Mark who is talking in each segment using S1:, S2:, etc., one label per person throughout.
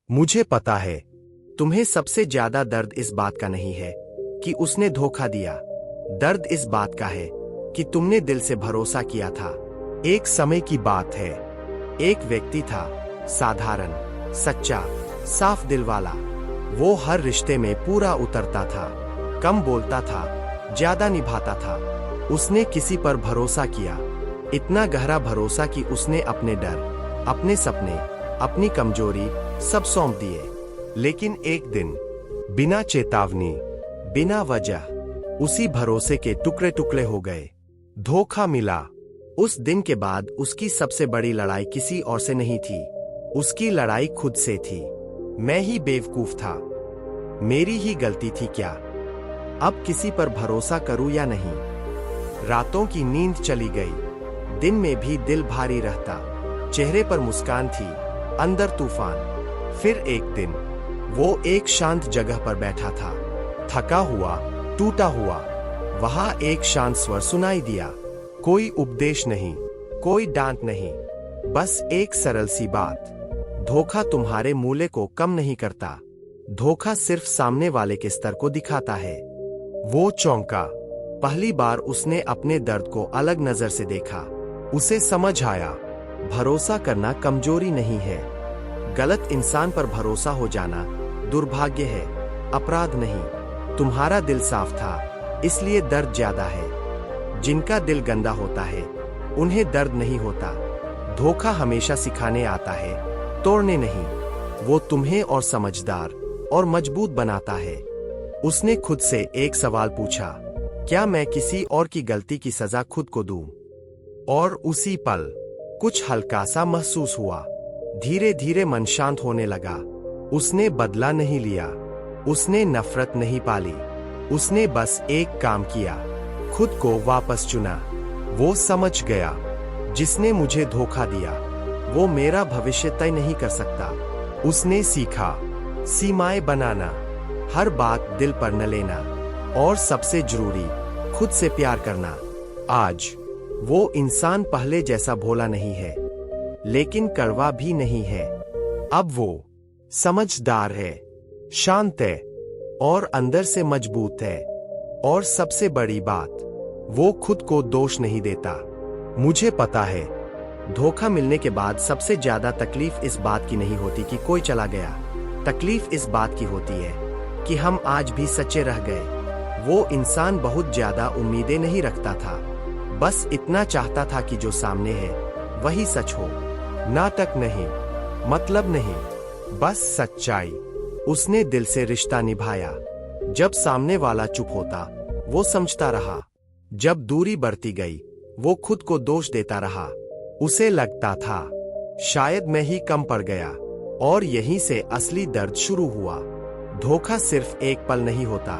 S1: मुझे पता है तुम्हें सबसे ज्यादा दर्द इस बात का नहीं है कि उसने धोखा दिया। दर्द इस बात का है कि तुमने दिल से भरोसा किया था। एक समय की बात है, एक व्यक्ति था, साधारण, सच्चा, साफ दिल वाला। वो हर रिश्ते में पूरा उतरता था, कम बोलता था, ज्यादा निभाता था। उसने किसी पर भरोसा किया, इतना गहरा भरोसा कि उसने अपने डर, अपने सपने, अपनी कमजोरी सब सौंप दिए। लेकिन एक दिन, बिना चेतावनी, बिना वजह, उसी भरोसे के टुकड़े टुकड़े हो गए। धोखा मिला। उस दिन के बाद उसकी सबसे बड़ी लड़ाई किसी और से नहीं थी, उसकी लड़ाई खुद से थी। मैं ही बेवकूफ था, मेरी ही गलती थी क्या? अब किसी पर भरोसा करूं या नहीं? रातों की नींद चली गई, दिन में भी दिल भारी रहता। चेहरे पर मुस्कान थी, अंदर तूफान। फिर एक दिन वो एक शांत जगह पर बैठा था, थका हुआ, टूटा हुआ। वहां एक शांत स्वर सुनाई दिया, कोई उपदेश नहीं, कोई डांट नहीं, बस एक सरल सी बात। धोखा तुम्हारे मूल्य को कम नहीं करता, धोखा सिर्फ सामने वाले के स्तर को दिखाता है। वो चौंका। पहली बार उसने अपने दर्द को अलग नजर से देखा। उसे समझ आया, भरोसा करना कमजोरी नहीं है। गलत इंसान पर भरोसा हो जाना दुर्भाग्य है, अपराध नहीं। तुम्हारा दिल साफ था, इसलिए दर्द ज्यादा है। जिनका दिल गंदा होता है, उन्हें दर्द नहीं होता। धोखा हमेशा सिखाने आता है, तोड़ने नहीं। वो तुम्हें और समझदार और मजबूत बनाता है। उसने खुद से एक सवाल पूछा, क्या मैं किसी और की गलती की सजा खुद को दूं? और उसी पल कुछ हल्का सा महसूस हुआ। धीरे धीरे मन शांत होने लगा। उसने बदला नहीं लिया, उसने नफरत नहीं पाली, उसने बस एक काम किया, खुद को वापस चुना। वो समझ गया, जिसने मुझे धोखा दिया वो मेरा भविष्य तय नहीं कर सकता। उसने सीखा सीमाएं बनाना, हर बात दिल पर न लेना, और सबसे जरूरी, खुद से प्यार करना। आज वो इंसान पहले जैसा भोला नहीं है, लेकिन कड़वा भी नहीं है। अब वो समझदार है, शांत है, और अंदर से मजबूत है। और सबसे बड़ी बात, वो खुद को दोष नहीं देता। मुझे पता है, धोखा मिलने के बाद सबसे ज्यादा तकलीफ इस बात की नहीं होती कि कोई चला गया। तकलीफ इस बात की होती है कि हम आज भी सच्चे रह गए। वो इंसान बहुत ज्यादा उम्मीदें नहीं रखता था, बस इतना चाहता था कि जो सामने है वही सच हो। नाटक नहीं, मतलब नहीं, बस सच्चाई। उसने दिल से रिश्ता निभाया। जब सामने वाला चुप होता, वो समझता रहा। जब दूरी बढ़ती गई, वो खुद को दोष देता रहा। उसे लगता था, शायद मैं ही कम पड़ गया। और यहीं से असली दर्द शुरू हुआ। धोखा सिर्फ एक पल नहीं होता,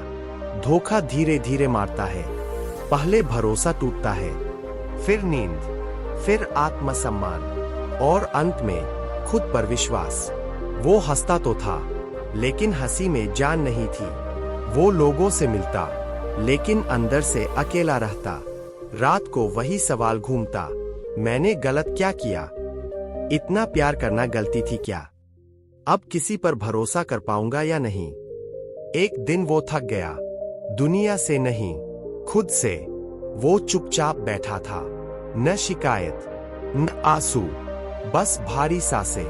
S1: धोखा धीरे धीरे मारता है। पहले भरोसा टूटता है, फिर नींद, फिर आत्मसम्मान, और अंत में खुद पर विश्वास। वो हंसता तो था, लेकिन हंसी में जान नहीं थी। वो लोगों से मिलता, लेकिन अंदर से अकेला रहता। रात को वही सवाल घूमता, मैंने गलत क्या किया? इतना प्यार करना गलती थी क्या? अब किसी पर भरोसा कर पाऊंगा या नहीं? एक दिन वो थक गया, दुनिया से नहीं, खुद से। वो चुपचाप बैठा था, न शिकायत, न आंसू, बस भारी सांसें।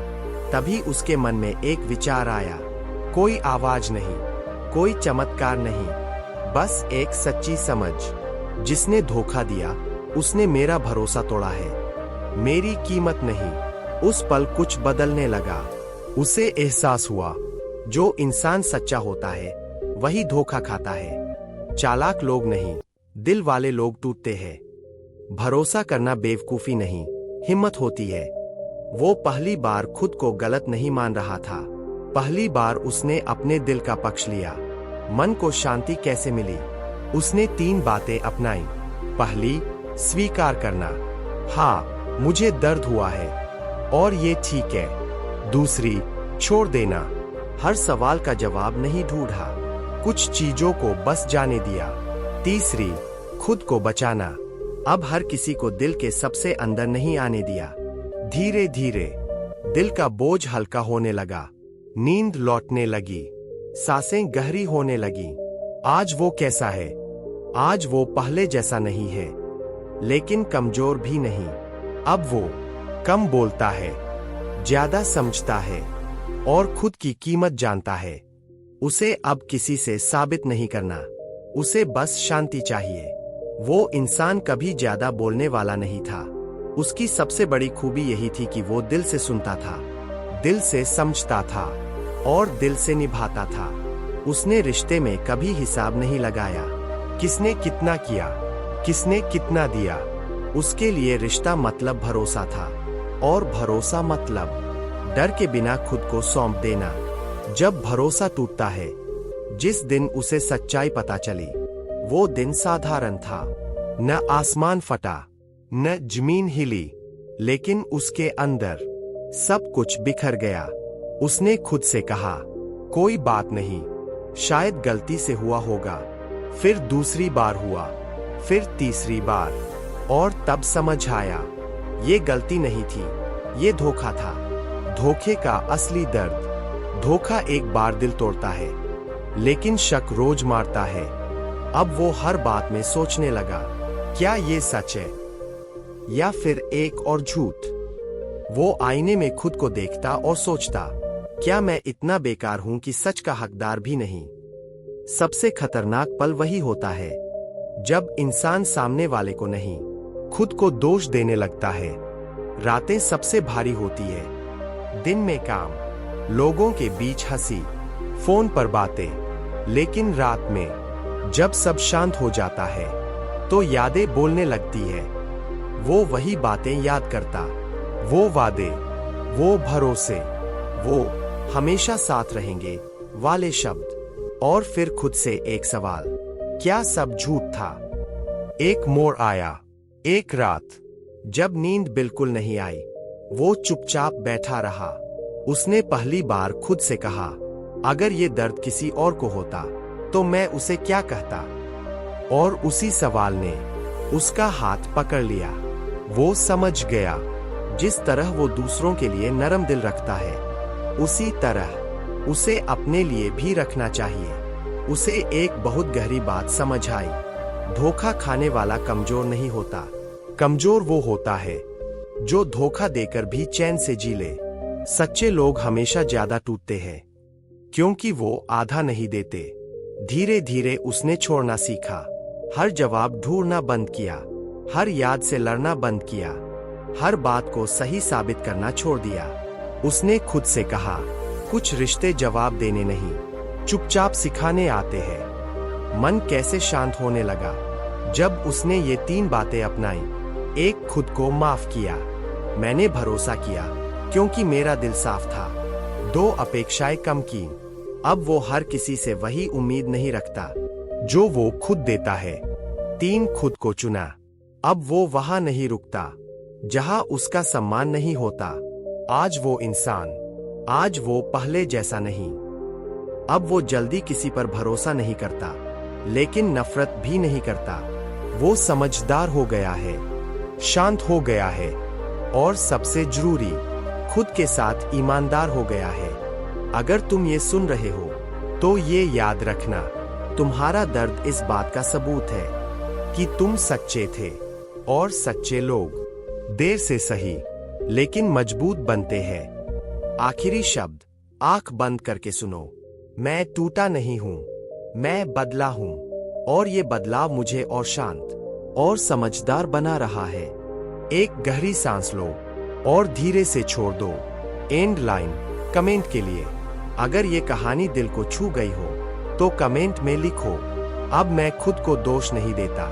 S1: तभी उसके मन में एक विचार आया, कोई आवाज नहीं, कोई चमत्कार नहीं, बस एक सच्ची समझ। जिसने धोखा दिया, उसने मेरा भरोसा तोड़ा है, मेरी कीमत नहीं। उस पल कुछ बदलने लगा। उसे एहसास हुआ, जो इंसान सच्चा होता है वही धोखा खाता है। चालाक लोग नहीं, दिल वाले लोग टूटते हैं। भरोसा करना बेवकूफी नहीं, हिम्मत होती है। वो पहली बार खुद को गलत नहीं मान रहा था। पहली बार उसने अपने दिल का पक्ष लिया। मन को शांति कैसे मिली? उसने 3 बातें अपनाई। पहली, स्वीकार करना, हाँ मुझे दर्द हुआ है और ये ठीक है। दूसरी, छोड़ देना, हर सवाल का जवाब नहीं ढूंढा, कुछ चीजों को बस जाने दिया। तीसरी, खुद को बचाना, अब हर किसी को दिल के सबसे अंदर नहीं आने दिया। धीरे धीरे दिल का बोझ हल्का होने लगा। नींद लौटने लगी, सांसें गहरी होने लगी। आज वो कैसा है? आज वो पहले जैसा नहीं है, लेकिन कमजोर भी नहीं। अब वो कम बोलता है, ज्यादा समझता है और खुद की कीमत जानता है। उसे अब किसी से साबित नहीं करना, उसे बस शांति चाहिए। वो इंसान कभी ज्यादा बोलने वाला नहीं था। उसकी सबसे बड़ी खूबी यही थी कि वो दिल से सुनता था, दिल से समझता था और दिल से निभाता था। उसने रिश्ते में कभी हिसाब नहीं लगाया, किसने कितना किया, किसने कितना दिया। उसके लिए रिश्ता मतलब भरोसा था, और भरोसा मतलब डर के बिना खुद को सौंप देना। जब भरोसा टूटता है, जिस दिन उसे सच्चाई पता चली, वो दिन साधारण था। न आसमान फटा, न जमीन हिली, लेकिन उसके अंदर सब कुछ बिखर गया। उसने खुद से कहा, कोई बात नहीं, शायद गलती से हुआ होगा। फिर दूसरी बार हुआ, फिर तीसरी बार, और तब समझ आया, ये गलती नहीं थी, ये धोखा था। धोखे का असली दर्द, धोखा एक बार दिल तोड़ता है, लेकिन शक रोज मारता है। अब वो हर बात में सोचने लगा, क्या ये सच है या फिर एक और झूठ। वो आईने में खुद को देखता और सोचता, क्या मैं इतना बेकार हूं कि सच का हकदार भी नहीं। सबसे खतरनाक पल वही होता है जब इंसान सामने वाले को नहीं, खुद को दोष देने लगता है। रातें सबसे भारी होती है, दिन में काम, लोगों के बीच हंसी, फोन पर बातें, लेकिन रात में जब सब शांत हो जाता है तो यादें बोलने लगती है। वो वही बातें याद करता, वो वादे, वो भरोसे, वो हमेशा साथ रहेंगे वाले शब्द, और फिर खुद से एक सवाल, क्या सब झूठ था। एक मोड़ आया, एक रात जब नींद बिल्कुल नहीं आई, वो चुपचाप बैठा रहा। उसने पहली बार खुद से कहा, अगर ये दर्द किसी और को होता तो मैं उसे क्या कहता। और उसी सवाल ने उसका हाथ पकड़ लिया। वो समझ गया, जिस तरह वो दूसरों के लिए नरम दिल रखता है, उसी तरह उसे अपने लिए भी रखना चाहिए। उसे एक बहुत गहरी बात समझ आई, धोखा खाने वाला कमजोर नहीं होता। कमजोर वो होता है जो धोखा देकर भी चैन से जी ले। सच्चे लोग हमेशा ज्यादा टूटते हैं, क्योंकि वो आधा नहीं देते। धीरे धीरे उसने छोड़ना सीखा, हर जवाब ढूंढना बंद किया, हर याद से लड़ना बंद किया, हर बात को सही साबित करना छोड़ दिया। उसने खुद से कहा, कुछ रिश्ते जवाब देने नहीं, चुपचाप सिखाने आते हैं। मन कैसे शांत होने लगा जब उसने ये 3 बातें अपनाई। एक, खुद को माफ किया, मैंने भरोसा किया क्योंकि मेरा दिल साफ था। 2, अपेक्षाएं कम की, अब वो हर किसी से वही उम्मीद नहीं रखता जो वो खुद देता है। 3, खुद को चुना, अब वो वहां नहीं रुकता जहां उसका सम्मान नहीं होता। आज वो इंसान, आज वो पहले जैसा नहीं। अब वो जल्दी किसी पर भरोसा नहीं करता, लेकिन नफरत भी नहीं करता। वो समझदार हो गया है, शांत हो गया है, और सबसे जरूरी, खुद के साथ ईमानदार हो गया है। अगर तुम ये सुन रहे हो तो ये याद रखना, तुम्हारा दर्द इस बात का सबूत है कि तुम सच्चे थे, और सच्चे लोग देर से सही लेकिन मजबूत बनते हैं। आखिरी शब्द, आंख बंद करके सुनो, मैं टूटा नहीं हूं, मैं बदला हूं, और ये बदलाव मुझे और शांत और समझदार बना रहा है। एक गहरी सांस लो और धीरे से छोड़ दो। एंड लाइन कमेंट के लिए, अगर ये कहानी दिल को छू गई हो तो कमेंट में लिखो, अब मैं खुद को दोष नहीं देता,